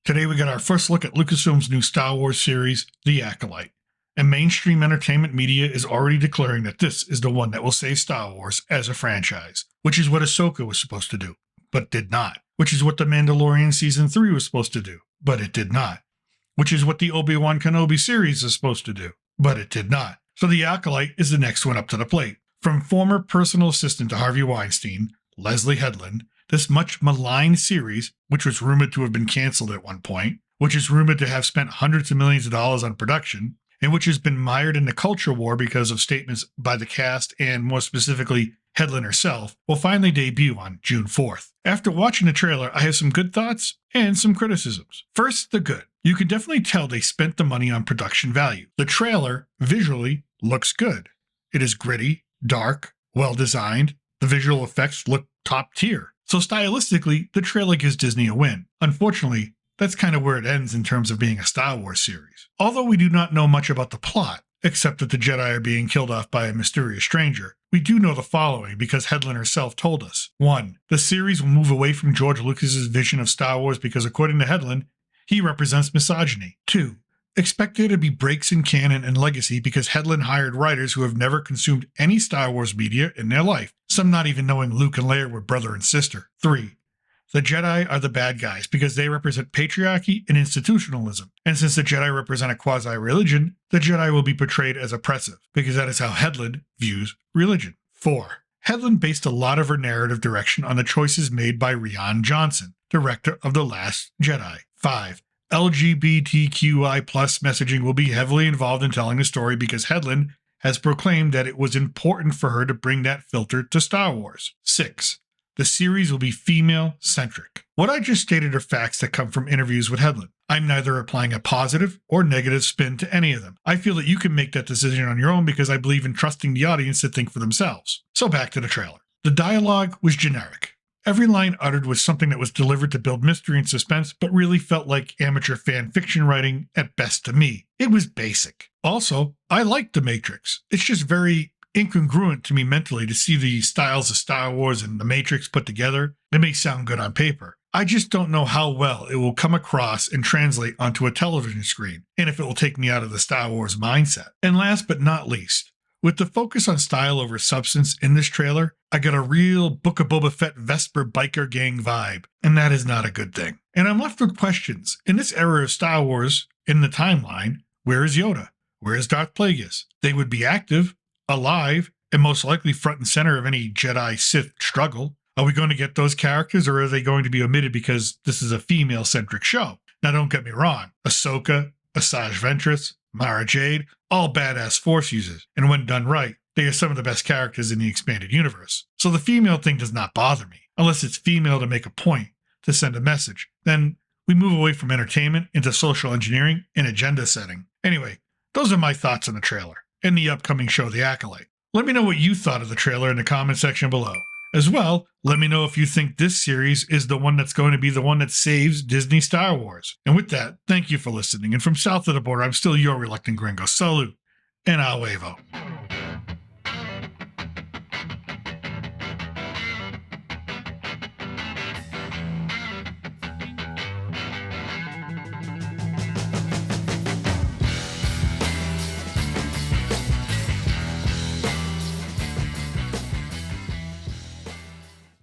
Today we got our first look at Lucasfilm's new Star Wars series, The Acolyte. And mainstream entertainment media is already declaring that this is the one that will save Star Wars as a franchise, which is what Ahsoka was supposed to do, but did not. Which is what The Mandalorian Season 3 was supposed to do, but it did not. Which is what the Obi-Wan Kenobi series is supposed to do, but it did not. So The Acolyte is the next one up to the plate. From former personal assistant to Harvey Weinstein, Leslie Hedlund, this much maligned series, which was rumored to have been canceled at one point, which is rumored to have spent hundreds of millions of dollars on production, and which has been mired in the culture war because of statements by the cast and, more specifically, Hedlund herself, will finally debut on June 4th. After watching the trailer, I have some good thoughts and some criticisms. First, the good. You can definitely tell they spent the money on production value. The trailer, visually, looks good. It is gritty, dark, well-designed. The visual effects look top tier. So stylistically, the trailer gives Disney a win. Unfortunately, that's kind of where it ends in terms of being a Star Wars series. Although we do not know much about the plot, except that the Jedi are being killed off by a mysterious stranger, we do know the following because Hedlund herself told us. 1. The series will move away from George Lucas's vision of Star Wars because, according to Hedlund, he represents misogyny. 2. Expect there to be breaks in canon and legacy because Hedlund hired writers who have never consumed any Star Wars media in their life, some not even knowing Luke and Leia were brother and sister. 3. The Jedi are the bad guys because they represent patriarchy and institutionalism. And since the Jedi represent a quasi-religion, the Jedi will be portrayed as oppressive because that is how Hedlund views religion. 4. Hedlund based a lot of her narrative direction on the choices made by Rian Johnson, director of The Last Jedi. 5. LGBTQI+ messaging will be heavily involved in telling the story because Hedlund has proclaimed that it was important for her to bring that filter to Star Wars. 6. The series will be female-centric. What I just stated are facts that come from interviews with Hedlund. I'm neither applying a positive or negative spin to any of them. I feel that you can make that decision on your own because I believe in trusting the audience to think for themselves. So back to the trailer. The dialogue was generic. Every line uttered was something that was delivered to build mystery and suspense, but really felt like amateur fan fiction writing at best to me. It was basic. Also, I liked The Matrix. It's just very incongruent to me mentally to see the styles of Star Wars and The Matrix put together. It may sound good on paper. I just don't know how well it will come across and translate onto a television screen, and if it will take me out of the Star Wars mindset. And last but not least, with the focus on style over substance in this trailer, I got a real Book of Boba Fett Vesper biker gang vibe, and that is not a good thing. And I'm left with questions. In this era of Star Wars, in the timeline, where is Yoda? Where is Darth Plagueis? They would be active, alive, and most likely front and center of any Jedi-Sith struggle. Are we going to get those characters, or are they going to be omitted because this is a female-centric show? Now, don't get me wrong. Ahsoka, Asajj Ventress, Mara Jade, all badass Force users, and when done right, they are some of the best characters in the expanded universe. So the female thing does not bother me, unless it's female to make a point, to send a message. Then we move away from entertainment into social engineering and agenda setting. Anyway, those are my thoughts on the trailer and the upcoming show, The Acolyte. Let me know what you thought of the trailer in the comment section below. As well, let me know if you think this series is the one that's going to be the one that saves Disney Star Wars. And with that, thank you for listening. And from south of the border, I'm still your reluctant gringo. Salute and a huevo.